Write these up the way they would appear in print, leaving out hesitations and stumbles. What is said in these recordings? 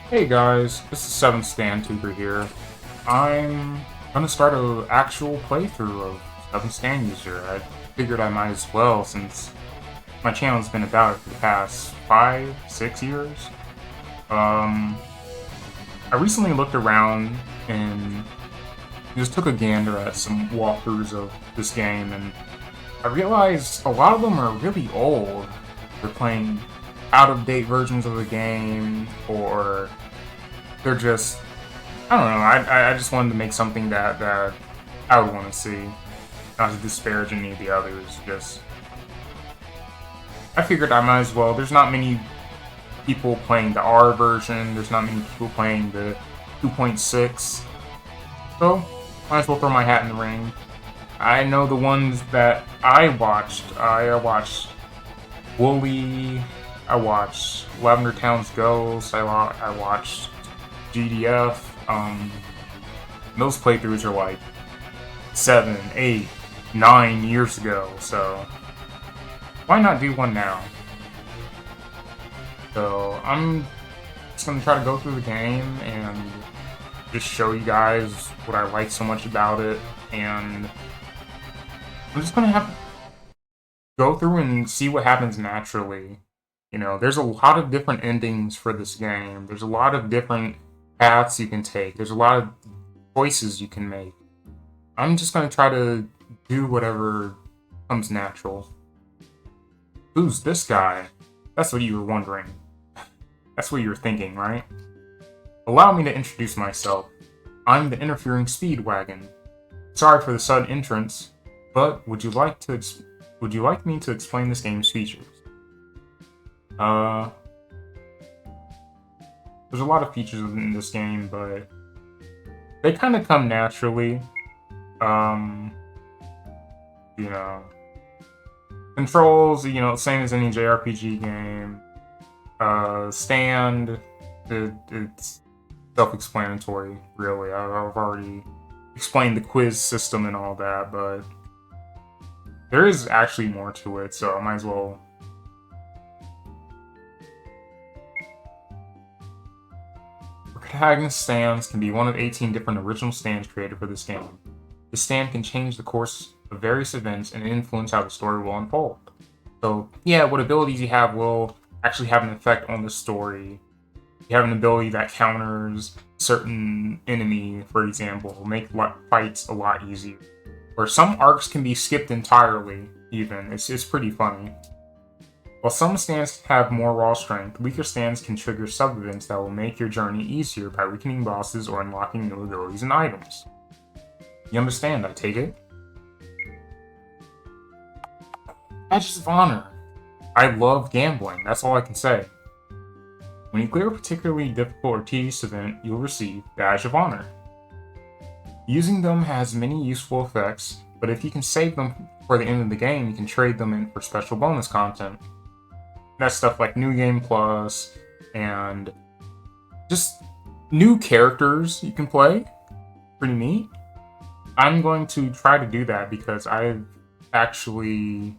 Hey guys, this is 7 Stan Tuber here. I'm gonna start an actual playthrough of 7 Stan User. I figured I might as well since my channel's been about it for the past 5, 6 years. Um, I recently looked around and just took a gander at some walkthroughs of this game, and I realized a lot of them are really old. They're playing out-of-date versions of the game, or they're just I don't know. I just wanted to make something that I would want to see, not to disparage any of the others. Just I figured I might as well. There's not many people playing the R version. There's not many people playing the 2.6. So might as well throw my hat in the ring. I know the ones that I watched. I watched Wooly. I watched Lavender Town's Ghost. I watched GDF. Those playthroughs are like 7, 8, 9 years ago, so why not do one now? So I'm just gonna try to go through the game and just show you guys what I like so much about it, and I'm just gonna have to go through and see what happens naturally. You know, there's a lot of different endings for this game. There's a lot of different paths you can take. There's a lot of choices you can make. I'm just gonna try to do whatever comes natural. Who's this guy? That's what you were wondering. That's what you were thinking, right? Allow me to introduce myself. I'm the interfering speedwagon. Sorry for the sudden entrance, but would you like me to explain this game's features? There's a lot of features in this game, but they kind of come naturally. You know, controls, same as any JRPG game. Stand, it's self-explanatory, really. I've already explained the quiz system and all that, but there is actually more to it, so I might as well. Protagonist stands can be one of 18 different original stands created for this game. The stand can change the course of various events and influence how the story will unfold. So, yeah, what abilities you have will actually have an effect on the story. You have an ability that counters certain enemy, for example, will make fights a lot easier. Or some arcs can be skipped entirely, even. It's pretty funny. While some stands have more raw strength, weaker stands can trigger sub-events that will make your journey easier by weakening bosses or unlocking new abilities and items. You understand, I take it? Badges of Honor. I love gambling, that's all I can say. When you clear a particularly difficult or tedious event, you'll receive Badge of Honor. Using them has many useful effects, but if you can save them for the end of the game, you can trade them in for special bonus content. That's stuff like New Game Plus, and just new characters you can play. Pretty neat. I'm going to try to do that because I've actually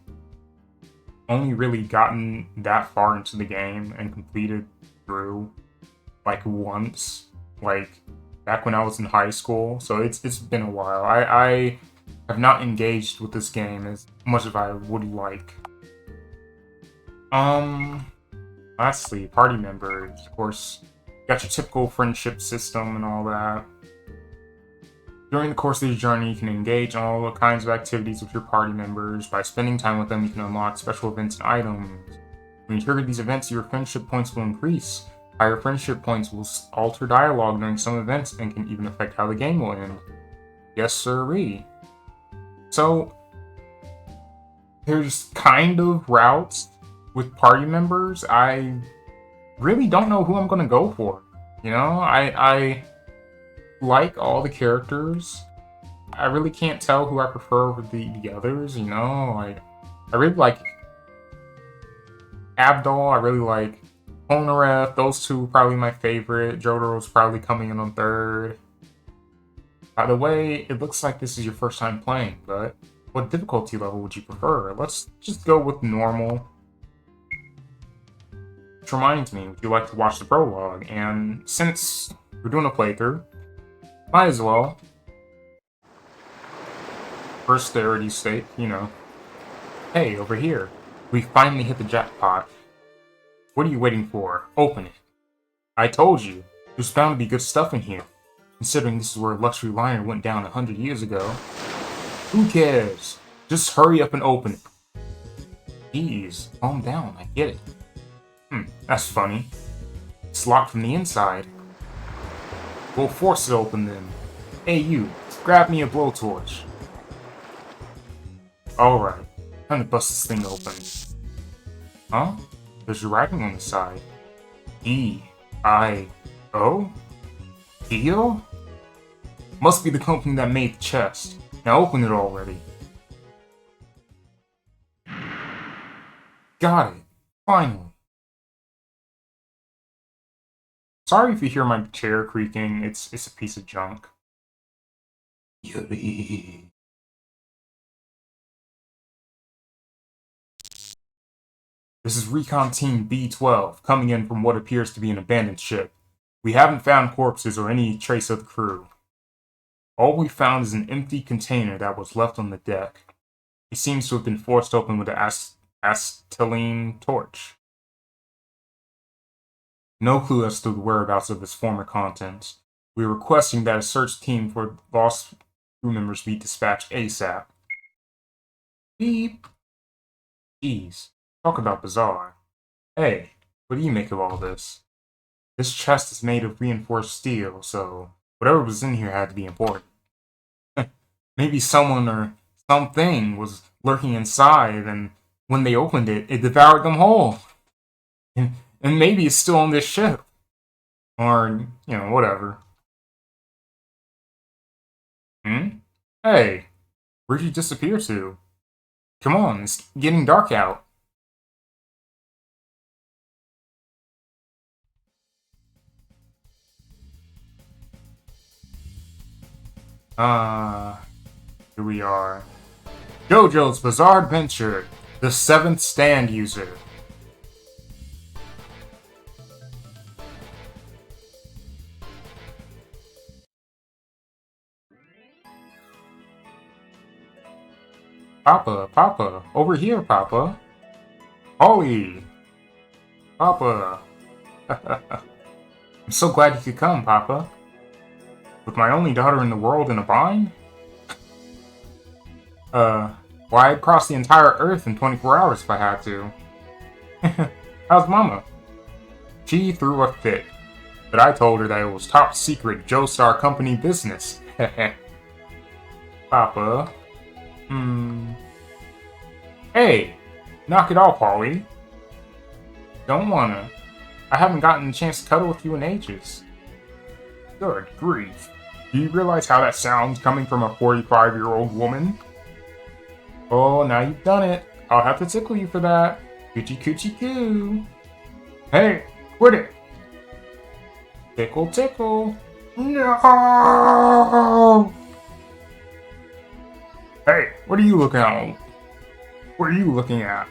only really gotten that far into the game and completed through like once, like back when I was in high school. So it's been a while. I have not engaged with this game as much as I would like. Lastly, party members. Of course, you got your typical friendship system and all that. During the course of your journey, you can engage in all kinds of activities with your party members. By spending time with them, you can unlock special events and items. When you trigger these events, your friendship points will increase. Higher friendship points will alter dialogue during some events and can even affect how the game will end. Yes, sirree. So, there's kind of routes with party members. I really don't know who I'm gonna go for. I like all the characters. I really can't tell who I prefer over the others, like I really like Abdul, I really like Polnareff, those two are probably my favorite. Jotaro's probably coming in on third. By the way, it looks like this is your first time playing, but what difficulty level would you prefer? Let's just go with normal. Which reminds me, would you like to watch the prologue? And since we're doing a playthrough, might as well. For austerity's sake, you know. Hey, over here. We finally hit the jackpot. What are you waiting for? Open it. I told you. There's bound to be good stuff in here. Considering this is where a luxury liner went down 100 years ago. Who cares? Just hurry up and open it. Jeez, calm down, I get it. That's funny. It's locked from the inside. We'll force it open then. Hey you, grab me a blowtorch. Alright, time to bust this thing open. Huh? There's writing on the side. E-I-O? Eo? Must be the company that made the chest. Now open it already. Got it. Finally. Sorry if you hear my chair creaking. It's a piece of junk. Yuri. This is Recon Team B-12, coming in from what appears to be an abandoned ship. We haven't found corpses or any trace of the crew. All we found is an empty container that was left on the deck. It seems to have been forced open with an acetylene torch. No clue as to the whereabouts of its former contents. We are requesting that a search team for lost crew members be dispatched ASAP. Beep. Jeez, talk about bizarre. Hey, what do you make of all this? This chest is made of reinforced steel, so whatever was in here had to be important. Maybe someone or something was lurking inside, and when they opened it, it devoured them whole. And maybe it's still on this ship. Or, you know, whatever. Hey, where'd you disappear to? Come on, it's getting dark out. Here we are. JoJo's Bizarre Adventure, the 7th Stand User. Papa, over here, Papa. Ollie! Papa! I'm so glad you could come, Papa. With my only daughter in the world in a bind? Why, I'd cross the entire Earth in 24 hours if I had to. How's Mama? She threw a fit, but I told her that it was top secret Joestar Company business. Papa. Hey, knock it off, Holly. Don't wanna. I haven't gotten a chance to cuddle with you in ages. Good grief. Do you realize how that sounds coming from a 45-year-old woman? Oh, now you've done it. I'll have to tickle you for that. Coochie coochie coo. Hey, quit it. Tickle tickle. No! Hey, what are you looking at? What are you looking at?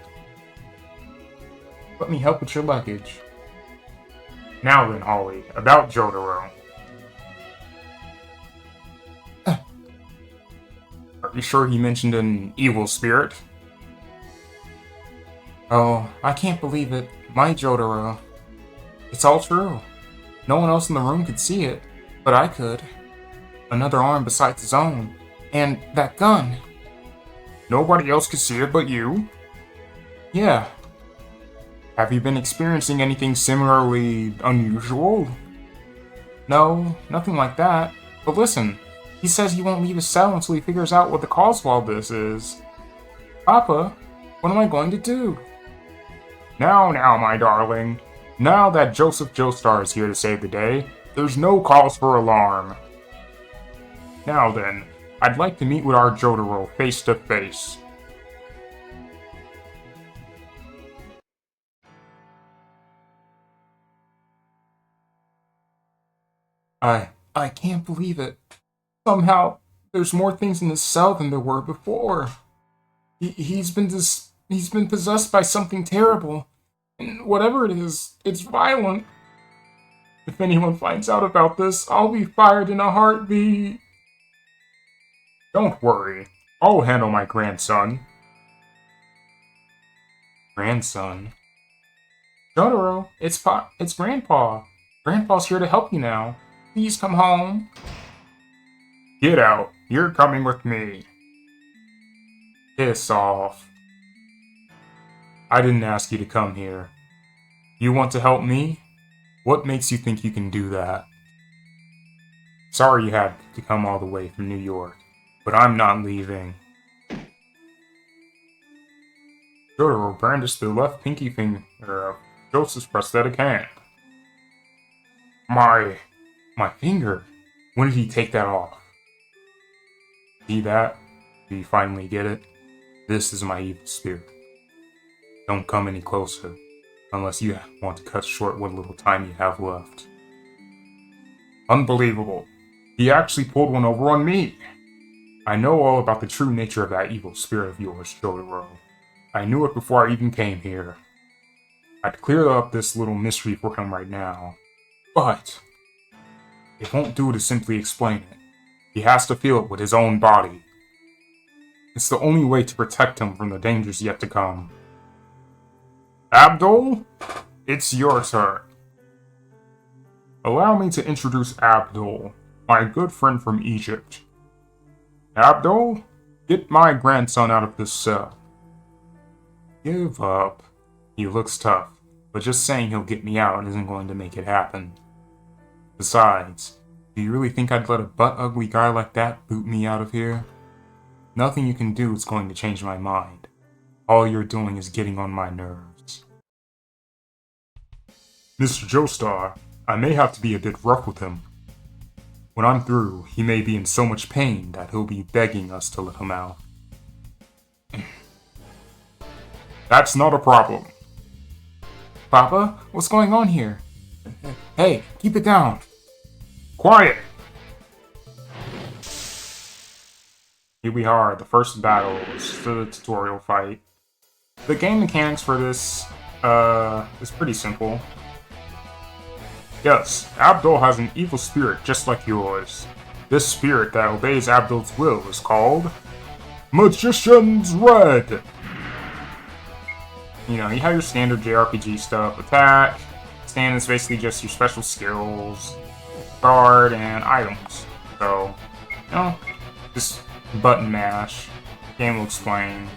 Let me help with your luggage. Now then, Holly, about Jotaro. Are you sure he mentioned an evil spirit? Oh, I can't believe it. My Jotaro. It's all true. No one else in the room could see it, but I could. Another arm besides his own. And that gun. Nobody else could see it but you? Yeah. Have you been experiencing anything similarly unusual? No, nothing like that. But listen, he says he won't leave his cell until he figures out what the cause of all this is. Papa, what am I going to do? Now, my darling. Now that Joseph Joestar is here to save the day, there's no cause for alarm. Now then, I'd like to meet with our Jotaro face to face. I can't believe it. Somehow, there's more things in this cell than there were before. He's been possessed by something terrible. And whatever it is, it's violent. If anyone finds out about this, I'll be fired in a heartbeat. Don't worry. I'll handle my grandson. Grandson? Jotaro, it's Grandpa. Grandpa's here to help you now. Please come home. Get out. You're coming with me. Piss off. I didn't ask you to come here. You want to help me? What makes you think you can do that? Sorry you had to come all the way from New York, but I'm not leaving. Jotaro brandished the left pinky finger of Joseph's prosthetic hand. My finger? When did he take that off? See that? Do you finally get it? This is my evil spirit. Don't come any closer, unless you want to cut short what little time you have left. Unbelievable. He actually pulled one over on me. I know all about the true nature of that evil spirit of yours, Jotaro. I knew it before I even came here. I'd clear up this little mystery for him right now. But it won't do to simply explain it. He has to feel it with his own body. It's the only way to protect him from the dangers yet to come. Abdul, it's your turn. Allow me to introduce Abdul, my good friend from Egypt. Abdul, get my grandson out of this cell. Give up. He looks tough, but just saying he'll get me out isn't going to make it happen. Besides, do you really think I'd let a butt-ugly guy like that boot me out of here? Nothing you can do is going to change my mind. All you're doing is getting on my nerves. Mr. Joestar, I may have to be a bit rough with him. When I'm through, he may be in so much pain that he'll be begging us to let him out. That's not a problem. Papa, what's going on here? Hey, keep it down. Quiet! Here we are, the first battle. It's just a tutorial fight. The game mechanics for this, is pretty simple. Yes, Abdul has an evil spirit just like yours. This spirit that obeys Abdul's will is called Magician's Red. You know, you have your standard JRPG stuff, attack, stand is basically just your special skills, guard, and items. So, you know, just button mash. Game will explain.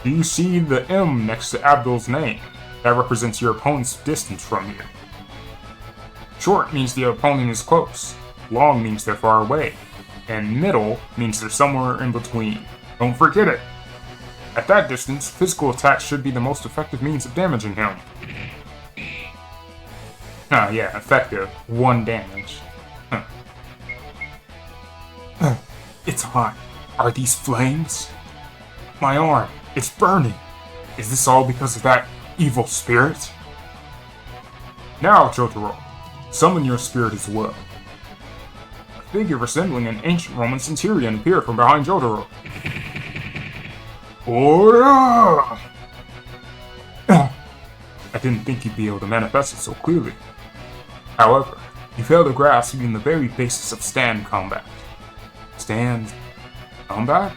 Do you see the M next to Abdul's name? That represents your opponent's distance from you. Short means the opponent is close. Long means they're far away. And middle means they're somewhere in between. Don't forget it! At that distance, physical attacks should be the most effective means of damaging him. Ah, yeah, effective. 1 damage. It's hot. Are these flames? My arm, it's burning. Is this all because of that evil spirit? Now, Jotaro, summon your spirit as well. A figure resembling an ancient Roman centurion appeared from behind Jotaro. Ora! I didn't think you'd be able to manifest it so clearly. However, you fail to grasp even the very basis of stand combat. Stand combat?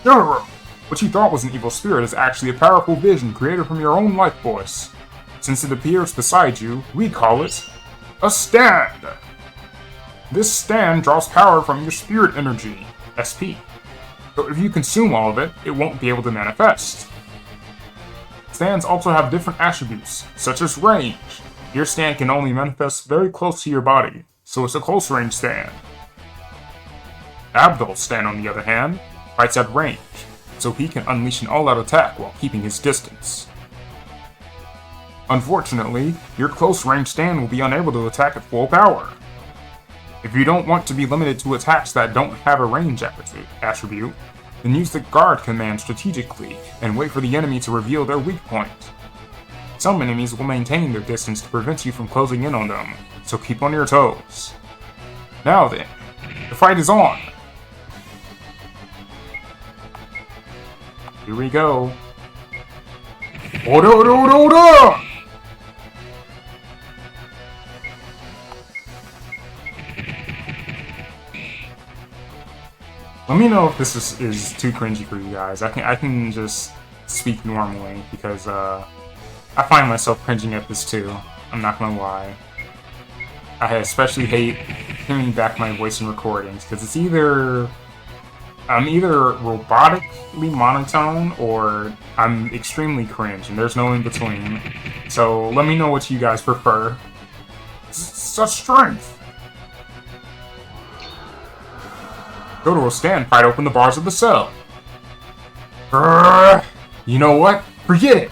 Jotaro! What you thought was an evil spirit is actually a powerful vision created from your own life force. Since it appears beside you, we call it a stand. This stand draws power from your spirit energy, SP. So if you consume all of it, it won't be able to manifest. Stands also have different attributes, such as range. Your stand can only manifest very close to your body, so it's a close range stand. Abdul's stand, on the other hand, fights at range, so he can unleash an all-out attack while keeping his distance. Unfortunately, your close range stand will be unable to attack at full power. If you don't want to be limited to attacks that don't have a range attribute, then use the guard command strategically and wait for the enemy to reveal their weak point. Some enemies will maintain their distance to prevent you from closing in on them, so keep on your toes. Now then, the fight is on! Here we go. Hold on! Let me know if this is too cringy for you guys. I can just speak normally because I find myself cringing at this too. I'm not gonna lie. I especially hate hearing back my voice in recordings because it's I'm either robotically monotone or I'm extremely cringe, and there's no in between. So let me know what you guys prefer. Such strength! Jotaro stand pried open the bars of the cell. You know what? Forget it!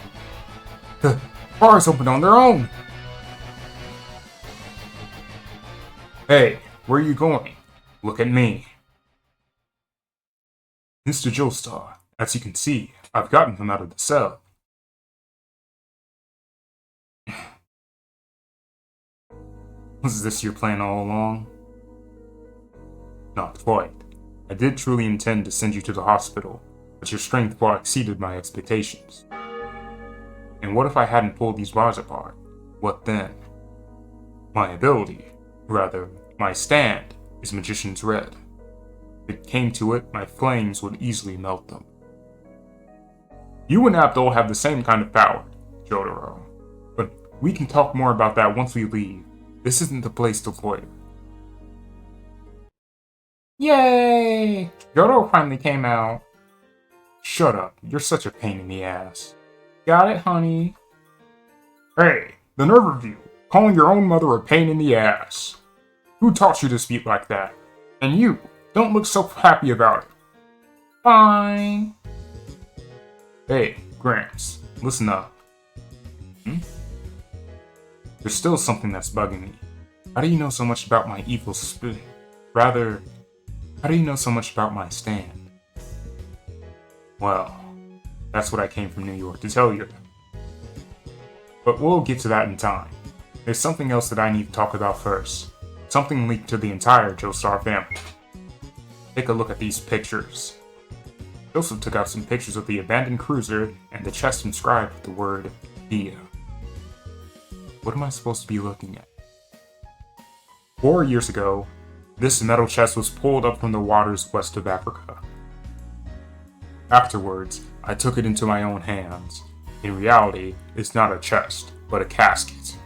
The bars opened on their own! Hey, where are you going? Look at me. Mr. Joestar, as you can see, I've gotten him out of the cell. Was this your plan all along? Not quite. I did truly intend to send you to the hospital, but your strength far exceeded my expectations. And what if I hadn't pulled these bars apart? What then? My ability, rather, my stand, is Magician's Red. If it came to it, my flames would easily melt them. You and Abdul have the same kind of power, Jotaro. But we can talk more about that once we leave. This isn't the place to loiter. Yay! Jotaro finally came out. Shut up, you're such a pain in the ass. Got it, honey? Hey, the nerve of you, calling your own mother a pain in the ass. Who taught you to speak like that? And you, don't look so happy about it. Fine. Hey, Gramps, listen up. There's still something that's bugging me. How do you know so much about my evil spirit? Rather, how do you know so much about my stand? Well, that's what I came from New York to tell you. But we'll get to that in time. There's something else that I need to talk about first. Something leaked to the entire Joestar family. Take a look at these pictures. Joseph took out some pictures of the abandoned cruiser and the chest inscribed with the word Dia. What am I supposed to be looking at? 4 years ago, this metal chest was pulled up from the waters west of Africa. Afterwards, I took it into my own hands. In reality, it's not a chest, but a casket.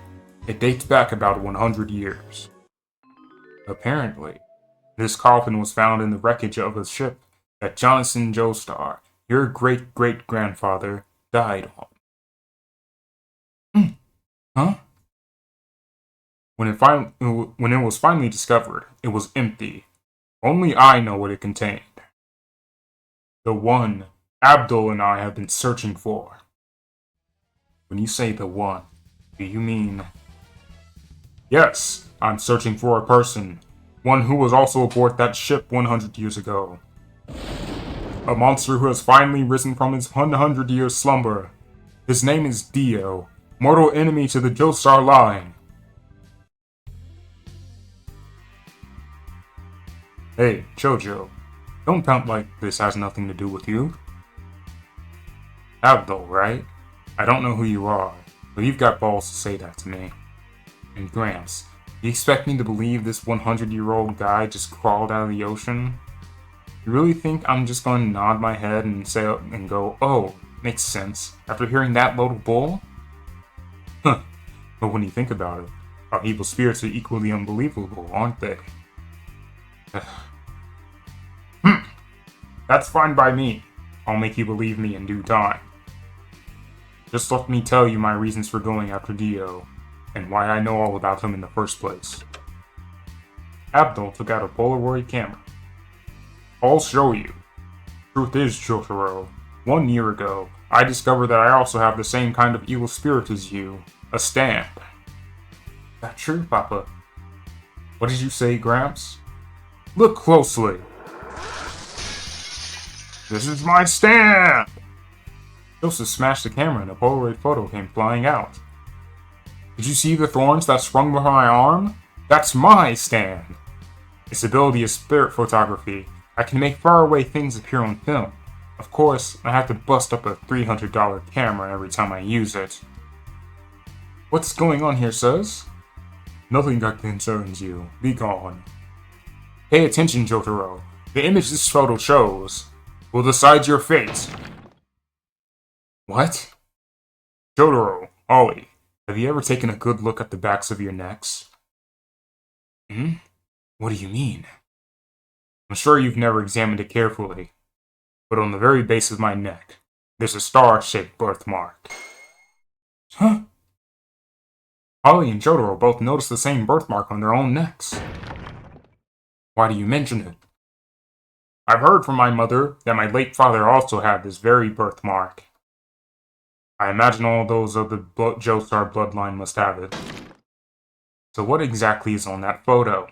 It dates back about 100 years. Apparently, this coffin was found in the wreckage of a ship that Johnson Joestar, your great-great-grandfather, died on. Huh? When it was finally discovered, it was empty. Only I know what it contained. The one Abdul and I have been searching for. When you say the one, do you mean... Yes, I'm searching for a person. One who was also aboard that ship 100 years ago. A monster who has finally risen from his 100-year slumber. His name is Dio, mortal enemy to the Joestar line. Hey, Jojo, don't pout like this has nothing to do with you. Abdul, right? I don't know who you are, but you've got balls to say that to me. And Gramps, you expect me to believe this 100-year-old guy just crawled out of the ocean? You really think I'm just going to nod my head and say and go, oh, makes sense, after hearing that load of bull? Huh, but when you think about it, our evil spirits are equally unbelievable, aren't they? That's fine by me. I'll make you believe me in due time. Just let me tell you my reasons for going after Dio, and why I know all about him in the first place. Abdul took out a Polaroid camera. I'll show you. Truth is, Jotaro, 1 year ago, I discovered that I also have the same kind of evil spirit as you, a stand. Is that true, Papa? What did you say, Gramps? Look closely. This is my stand! Joseph smashed the camera and a Polaroid photo came flying out. Did you see the thorns that sprung behind my arm? That's my stand! Its ability is spirit photography. I can make faraway things appear on film. Of course, I have to bust up a $300 camera every time I use it. What's going on here, sirs? Nothing that concerns you. Be gone. Pay attention, Jotaro. The image this photo shows will decide your fate. What? Jotaro, Ollie, have you ever taken a good look at the backs of your necks? What do you mean? I'm sure you've never examined it carefully, but on the very base of my neck, there's a star-shaped birthmark. Huh? Ollie and Jotaro both noticed the same birthmark on their own necks. Why do you mention it? I've heard from my mother that my late father also had this very birthmark. I imagine all those of the Joestar bloodline must have it. So what exactly is on that photo?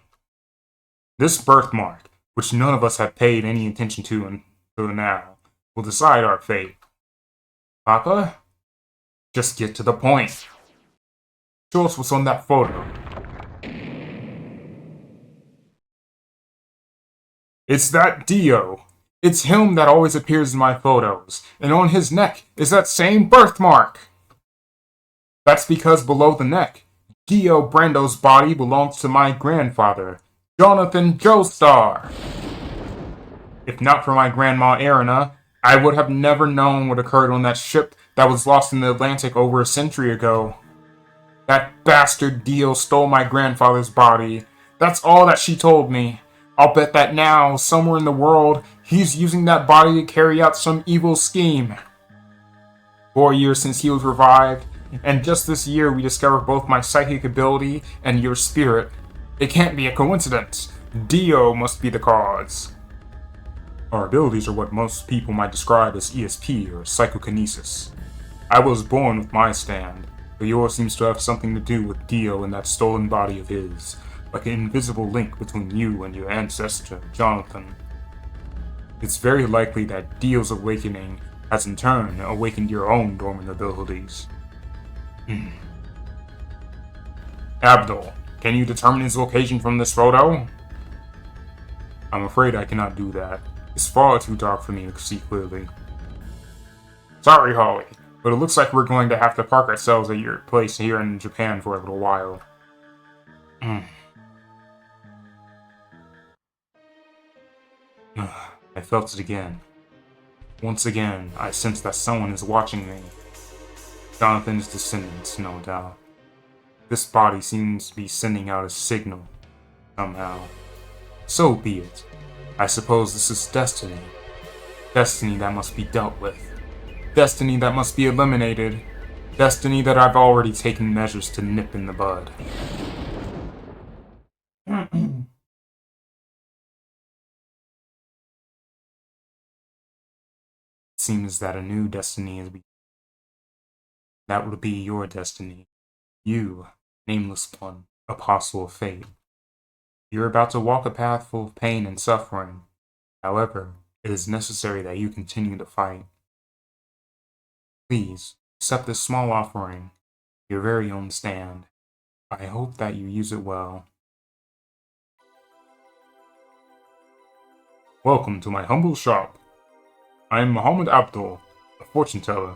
This birthmark, which none of us have paid any attention to until now, will decide our fate. Papa? Just get to the point. Show us what's on that photo. It's that Dio. It's him that always appears in my photos, and on his neck is that same birthmark. That's because below the neck, Dio Brando's body belongs to my grandfather, Jonathan Joestar. If not for my grandma Erina, I would have never known what occurred on that ship that was lost in the Atlantic over a century ago. That bastard Dio stole my grandfather's body. That's all that she told me. I'll bet that now, somewhere in the world, he's using that body to carry out some evil scheme. 4 years since he was revived, and just this year we discovered both my psychic ability and your spirit. It can't be a coincidence. Dio must be the cause. Our abilities are what most people might describe as ESP or psychokinesis. I was born with my stand, but yours seems to have something to do with Dio and that stolen body of his. Like an invisible link between you and your ancestor, Jonathan. It's very likely that Dio's awakening has in turn awakened your own dormant abilities. Abdul, can you determine his location from this photo? I'm afraid I cannot do that. It's far too dark for me to see clearly. Sorry, Holly, but it looks like we're going to have to park ourselves at your place here in Japan for a little while. I felt it again. Once again, I sense that someone is watching me. Jonathan's descendants, no doubt. This body seems to be sending out a signal, somehow. So be it. I suppose this is destiny. Destiny that must be dealt with. Destiny that must be eliminated. Destiny that I've already taken measures to nip in the bud. Seems that a new destiny is beginning. That would be your destiny. You, nameless one, apostle of fate. You're about to walk a path full of pain and suffering. However, it is necessary that you continue to fight. Please, accept this small offering, your very own stand. I hope that you use it well. Welcome to my humble shop. I am Muhammad Abdul, a fortune teller.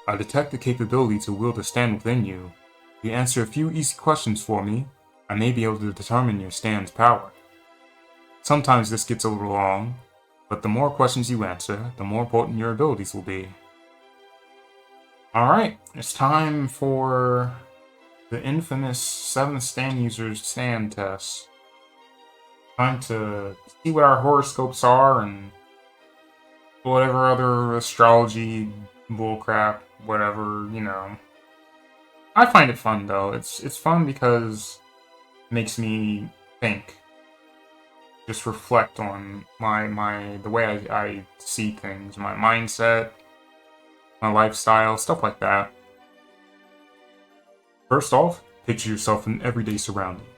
I detect the capability to wield a stand within you. If you answer a few easy questions for me, I may be able to determine your stand's power. Sometimes this gets a little long, but the more questions you answer, the more potent your abilities will be. Alright, it's time for the infamous 7 stand users stand test. Time to see what our horoscopes are and whatever other astrology bullcrap, whatever, you know. I find it fun though. It's fun because it makes me think. Just reflect on the way I see things, my mindset, my lifestyle, stuff like that. First off, picture yourself in everyday surroundings.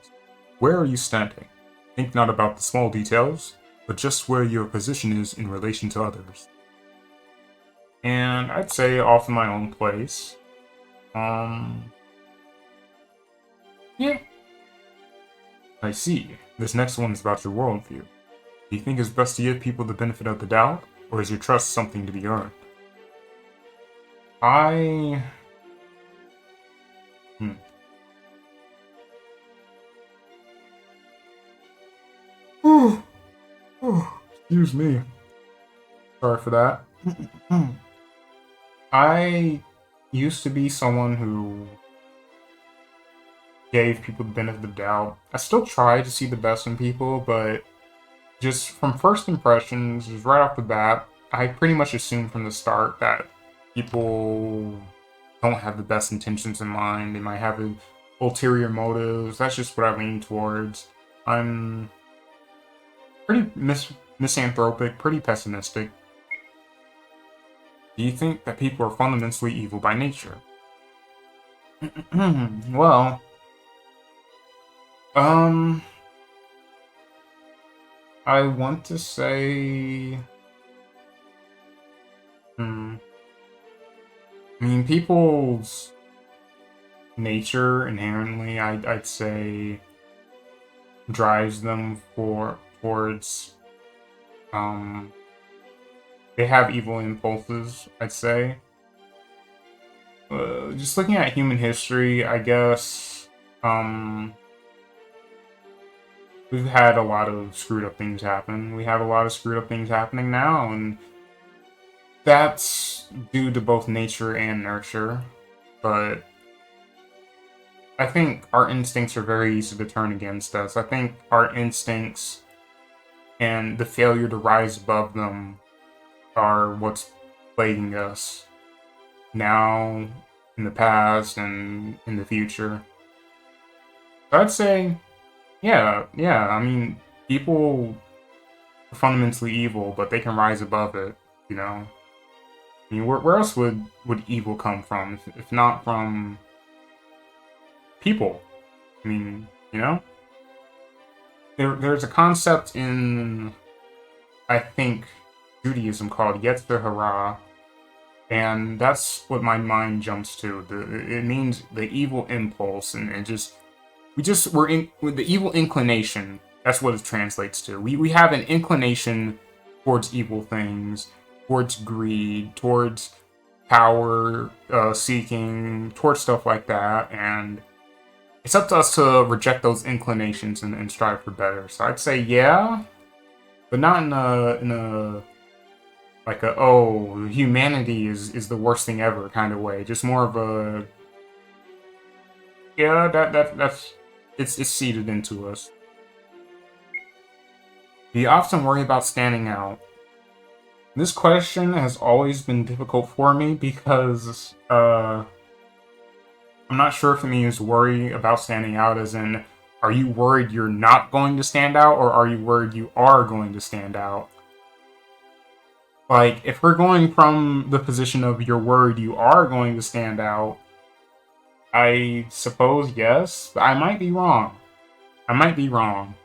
Where are you standing? Think not about the small details, but just where your position is in relation to others. And I'd say off in my own place. Yeah. I see. This next one is about your worldview. Do you think it's best to give people the benefit of the doubt, Or is your trust something to be earned? I... Hmm. Excuse me. Sorry for that. I used to be someone who gave people the benefit of the doubt. I still try to see the best in people, but just from first impressions, just right off the bat, I pretty much assumed from the start that people don't have the best intentions in mind. They might have ulterior motives. That's just what I lean towards. I'm pretty misanthropic, pretty pessimistic. Do you think that people are fundamentally evil by nature? Well, um, I want to say, I mean, people's nature inherently, I'd say, drives them towards, they have evil impulses, I'd say. Just looking at human history, I guess, we've had a lot of screwed up things happen. We have a lot of screwed up things happening now, and that's due to both nature and nurture. But I think our instincts are very easy to turn against us. I think our instincts and the failure to rise above them are what's plaguing us now, in the past, and in the future. So I'd say, yeah, I mean, people are fundamentally evil, but they can rise above it, you know? I mean, where else would evil come from, if not from people? I mean, you know? There's a concept in, I think, Judaism called Yetzer Hara, and that's what my mind jumps to. It means the evil impulse, and we're with the evil inclination. That's what it translates to. We have an inclination towards evil things, towards greed, towards power seeking, towards stuff like that, and it's up to us to reject those inclinations and strive for better. So I'd say yeah, but not in a like a, oh, humanity is the worst thing ever kind of way. Just more of a, yeah, that's it's seeded into us. Do you often worry about standing out? This question has always been difficult for me because I'm not sure if it means worry about standing out as in, are you worried you're not going to stand out, or are you worried you are going to stand out? Like, if we're going from the position of you're worried you are going to stand out, I suppose yes, but I might be wrong. I might be wrong.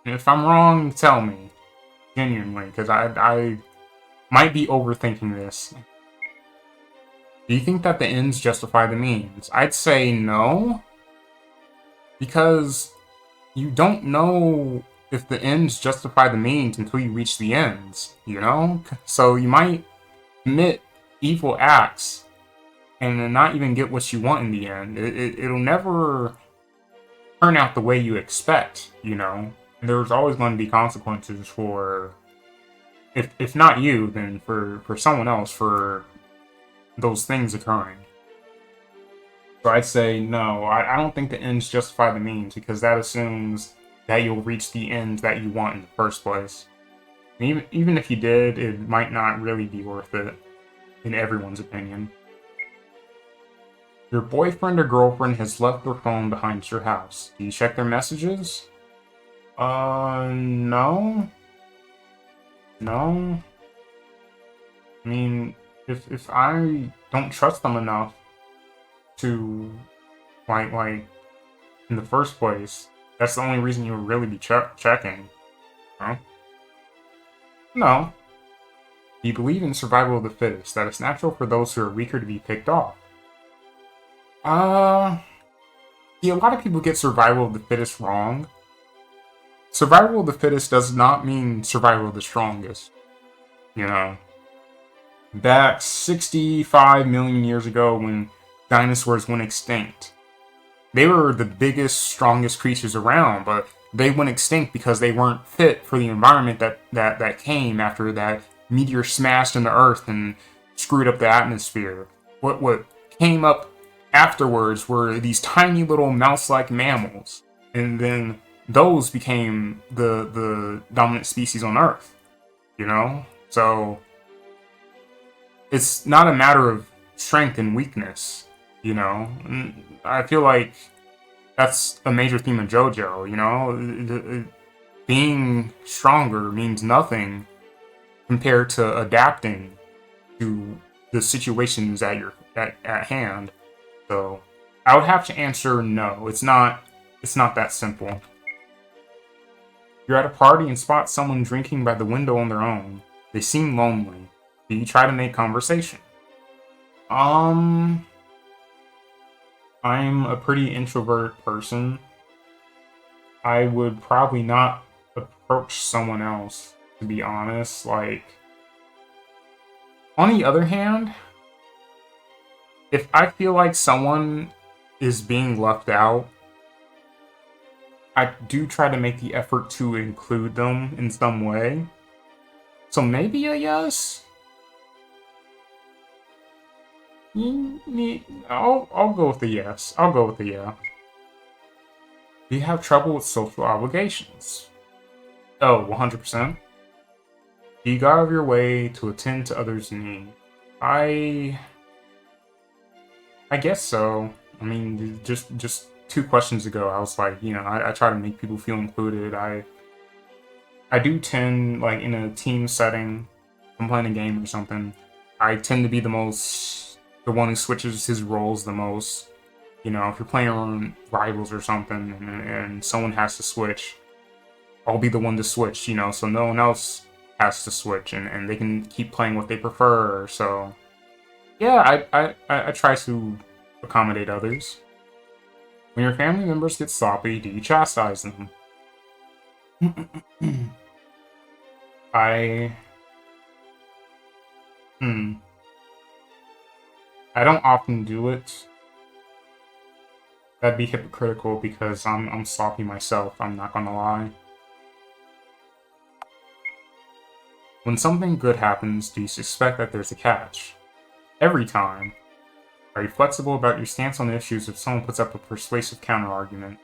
And if I'm wrong, tell me. Genuinely, because I might be overthinking this. Do you think that the ends justify the means? I'd say no. Because you don't know if the ends justify the means until you reach the ends, you know? So you might commit evil acts and then not even get what you want in the end. It'll never turn out the way you expect, you know? And there's always going to be consequences for, if not you, then for someone else, for those things occurring. So I'd say no, I don't think the ends justify the means, because that assumes that you'll reach the end that you want in the first place. And even if you did, it might not really be worth it, in everyone's opinion. Your boyfriend or girlfriend has left their phone behind your house. Do you check their messages? No. No. I mean, if I don't trust them enough to, like, in the first place, that's the only reason you would really be checking. Huh? No. Do you believe in survival of the fittest, that it's natural for those who are weaker to be picked off? See, a lot of people get survival of the fittest wrong. Survival of the fittest does not mean survival of the strongest. You know? back 65 million years ago when dinosaurs went extinct. They were the biggest, strongest creatures around, but they went extinct because they weren't fit for the environment that came after that meteor smashed into Earth and screwed up the atmosphere. What came up afterwards were these tiny little mouse-like mammals, and then those became the dominant species on Earth. You know, so it's not a matter of strength and weakness. You know, and I feel like that's a major theme of JoJo. You know, being stronger means nothing compared to adapting to the situations at hand. So I would have to answer no. It's not. It's not that simple. You're at a party and spot someone drinking by the window on their own. They seem lonely. Do you try to make conversation? I'm a pretty introverted person. I would probably not approach someone else, to be honest. Like, on the other hand, if I feel like someone is being left out, I do try to make the effort to include them in some way. So maybe a yes? I'll go with the yes. I'll go with the yeah. Do you have trouble with social obligations? Oh, 100%. Do you go out of your way to attend to others' needs? I guess so. I mean, just 2 questions ago, I was like, you know, I try to make people feel included. I do tend, like, in a team setting, if I'm playing a game or something, I tend to be the one who switches his roles the most. You know, if you're playing on rivals or something, and someone has to switch, I'll be the one to switch, you know, so no one else has to switch, and they can keep playing what they prefer. So, yeah, I try to accommodate others. When your family members get sloppy, do you chastise them? I hmm. I don't often do it. That'd be hypocritical because I'm sloppy myself, I'm not gonna lie. When something good happens, do you suspect that there's a catch? Every time. Are you flexible about your stance on issues if someone puts up a persuasive counterargument?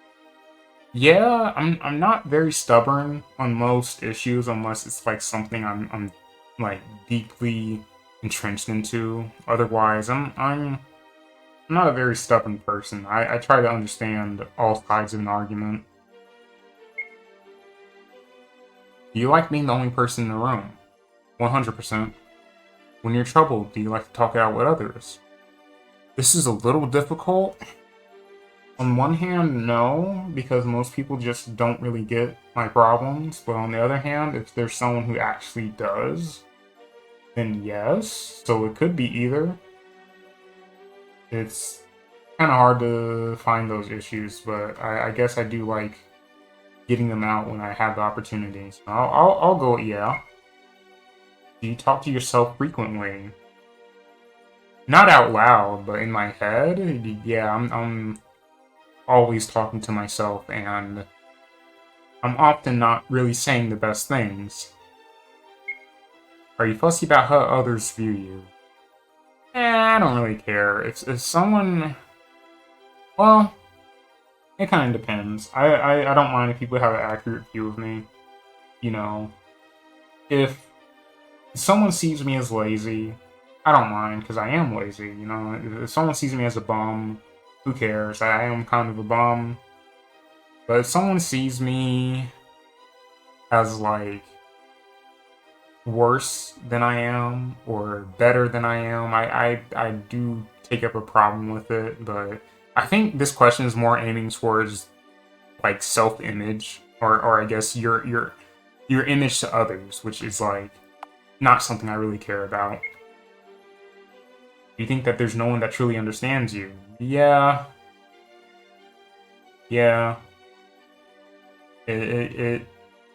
Yeah, I'm not very stubborn on most issues unless it's like something I'm like deeply entrenched into. Otherwise, I'm not a very stubborn person. I try to understand all sides of an argument. Do you like being the only person in the room? 100%. When you're troubled, do you like to talk it out with others? This is a little difficult. On one hand, no, because most people just don't really get my problems. But on the other hand, if there's someone who actually does, then yes. So it could be either. It's kind of hard to find those issues, but I guess I do like getting them out when I have the opportunity. So I'll go with yeah. Do you talk to yourself frequently? Not out loud, but in my head. Yeah, I'm always talking to myself, and I'm often not really saying the best things. Are you fussy about how others view you? I don't really care. If someone... Well, it kind of depends. I don't mind if people have an accurate view of me. You know, if someone sees me as lazy, I don't mind, because I am lazy, you know? If someone sees me as a bum, who cares? I am kind of a bum. But if someone sees me as, like, worse than I am, or better than I am, I do take up a problem with it, but I think this question is more aiming towards, like, self-image, or I guess your image to others, which is, like, not something I really care about. Do you think that there's no one that truly understands you? Yeah. Yeah. You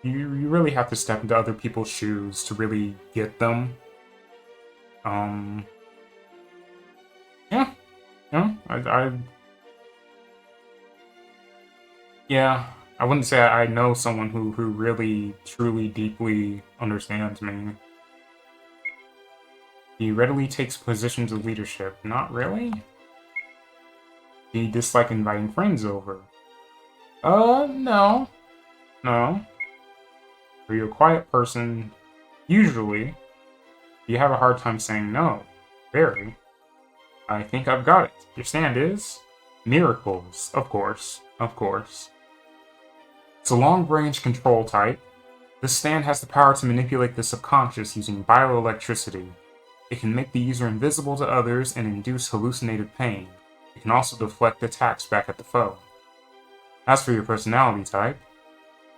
really have to step into other people's shoes to really get them. Yeah, yeah, yeah, I wouldn't say I know someone who really, truly, deeply understands me. He readily takes positions of leadership. Not really? He dislike inviting friends over. No. No. Are you a quiet person? Usually. You have a hard time saying no. Very. I think I've got it. Your stand is? Miracles. Of course. Of course. It's a long-range control type. This stand has the power to manipulate the subconscious using bioelectricity. It can make the user invisible to others and induce hallucinated pain. It can also deflect attacks back at the foe. As for your personality type,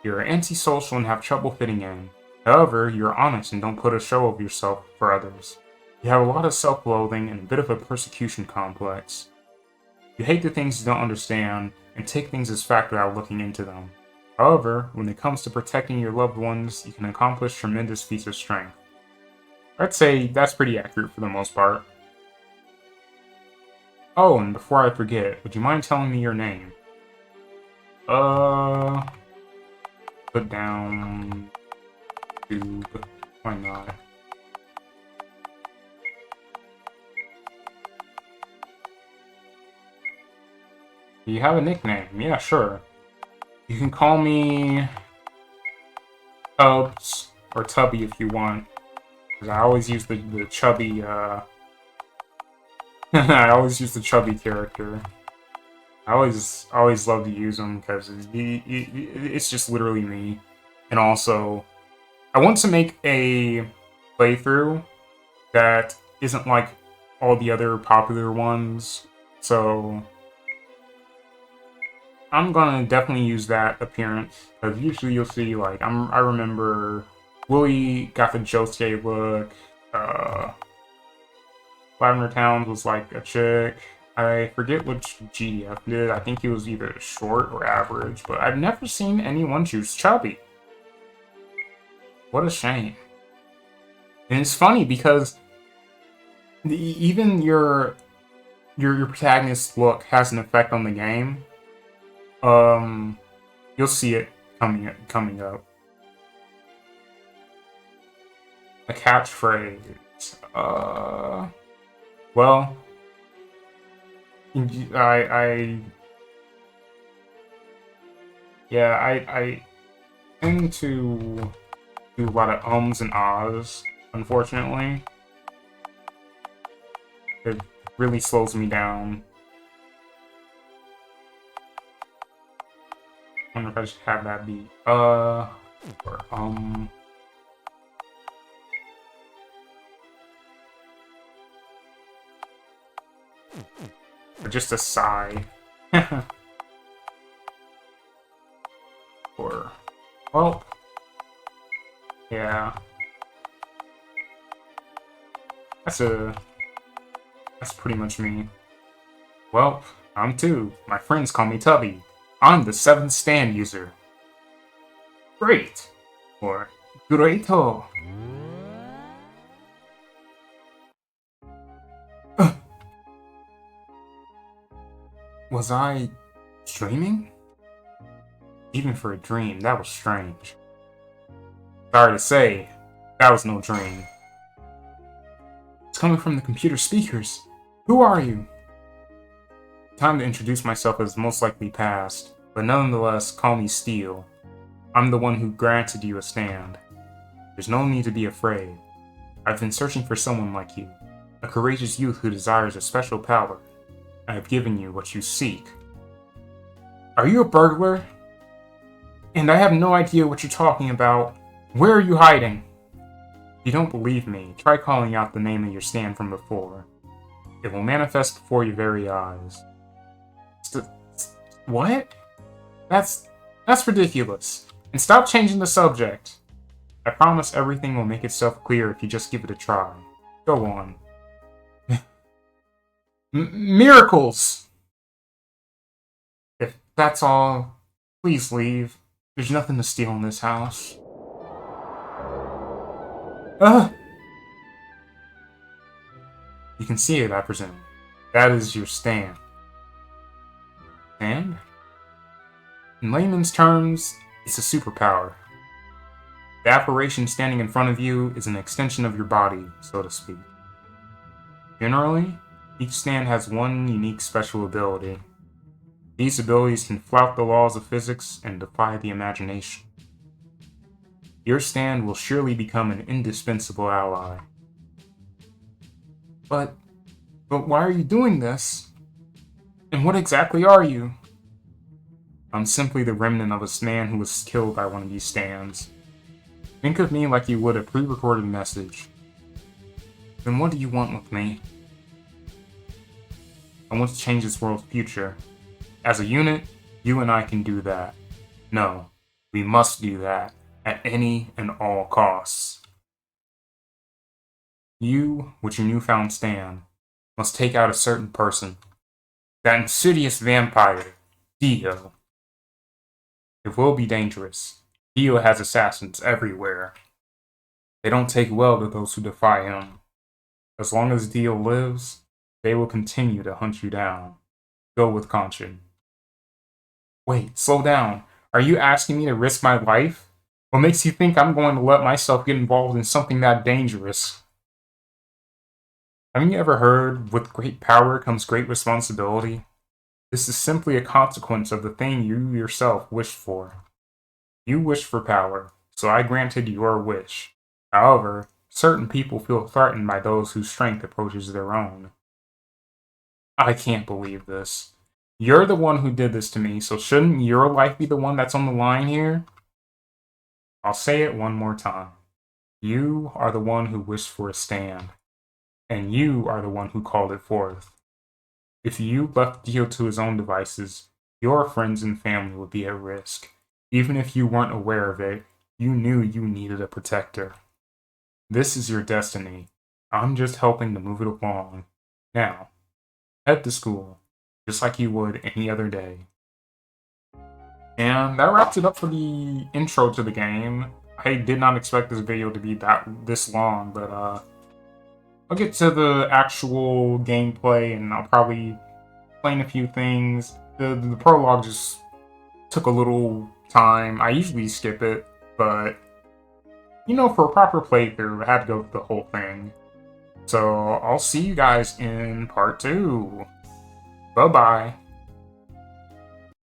you're antisocial and have trouble fitting in. However, you're honest and don't put a show of yourself for others. You have a lot of self-loathing and a bit of a persecution complex. You hate the things you don't understand and take things as fact without looking into them. However, when it comes to protecting your loved ones, you can accomplish tremendous feats of strength. I'd say that's pretty accurate for the most part. Oh, and before I forget, would you mind telling me your name? Put down... Tube. Why not? Do you have a nickname? Yeah, sure. You can call me... Tubbs, or Tubby if you want. Because I always use the chubby, I always use the chubby character. I always love to use him because it's just literally me. And also, I want to make a playthrough that isn't like all the other popular ones, so I'm gonna definitely use that appearance, because usually you'll see, like, I remember Willie got the Jotaro look, Lavender Towns was like a chick. I forget which GDF did. I think he was either short or average, but I've never seen anyone choose chubby. What a shame. And it's funny because even your protagonist's look has an effect on the game. You'll see it coming up. A catchphrase. Well, I tend to do a lot of ums and ahs, unfortunately. It really slows me down. I wonder if I should have that be, or, or just a sigh. Or, well, yeah. That's pretty much me. Well, I'm too. My friends call me Tubby. I'm the 7th stand user. Great. Or, greato. Was I dreaming? Even for a dream, that was strange. Sorry to say, that was no dream. It's coming from the computer speakers. Who are you? Time to introduce myself has most likely passed, but nonetheless, call me Steel. I'm the one who granted you a stand. There's no need to be afraid. I've been searching for someone like you, a courageous youth who desires a special power. I have given you what you seek. Are you a burglar? And I have no idea what you're talking about. Where are you hiding? If you don't believe me, try calling out the name of your stand from before. It will manifest before your very eyes. What? That's ridiculous. And stop changing the subject. I promise everything will make itself clear if you just give it a try. Go on. Miracles! If that's all, please leave. There's nothing to steal in this house. You can see it, I presume. That is your stand. Stand? In layman's terms, it's a superpower. The apparition standing in front of you is an extension of your body, so to speak. Generally, each stand has one unique special ability. These abilities can flout the laws of physics and defy the imagination. Your stand will surely become an indispensable ally. But why are you doing this? And what exactly are you? I'm simply the remnant of a man who was killed by one of these stands. Think of me like you would a pre-recorded message. Then what do you want with me? I want to change this world's future. As a unit, you and I can do that. No, we must do that, at any and all costs. You, with your newfound stand, must take out a certain person. That insidious vampire, Dio. It will be dangerous. Dio has assassins everywhere. They don't take well to those who defy him. As long as Dio lives, they will continue to hunt you down. Go with caution. Wait, slow down. Are you asking me to risk my life? What makes you think I'm going to let myself get involved in something that dangerous? Haven't you ever heard, with great power comes great responsibility? This is simply a consequence of the thing you yourself wished for. You wished for power, so I granted your wish. However, certain people feel threatened by those whose strength approaches their own. I can't believe this. You're the one who did this to me, so shouldn't your life be the one that's on the line here? I'll say it one more time. You are the one who wished for a stand, and you are the one who called it forth. If you left Dio to his own devices, your friends and family would be at risk. Even if you weren't aware of it, you knew you needed a protector. This is your destiny. I'm just helping to move it along. Now, head to school, just like you would any other day. And that wraps it up for the intro to the game. I did not expect this video to be this long, but I'll get to the actual gameplay and I'll probably explain a few things. The prologue just took a little time. I usually skip it, but you know, for a proper playthrough, I had to go through the whole thing. So I'll see you guys in part 2. Bye-bye.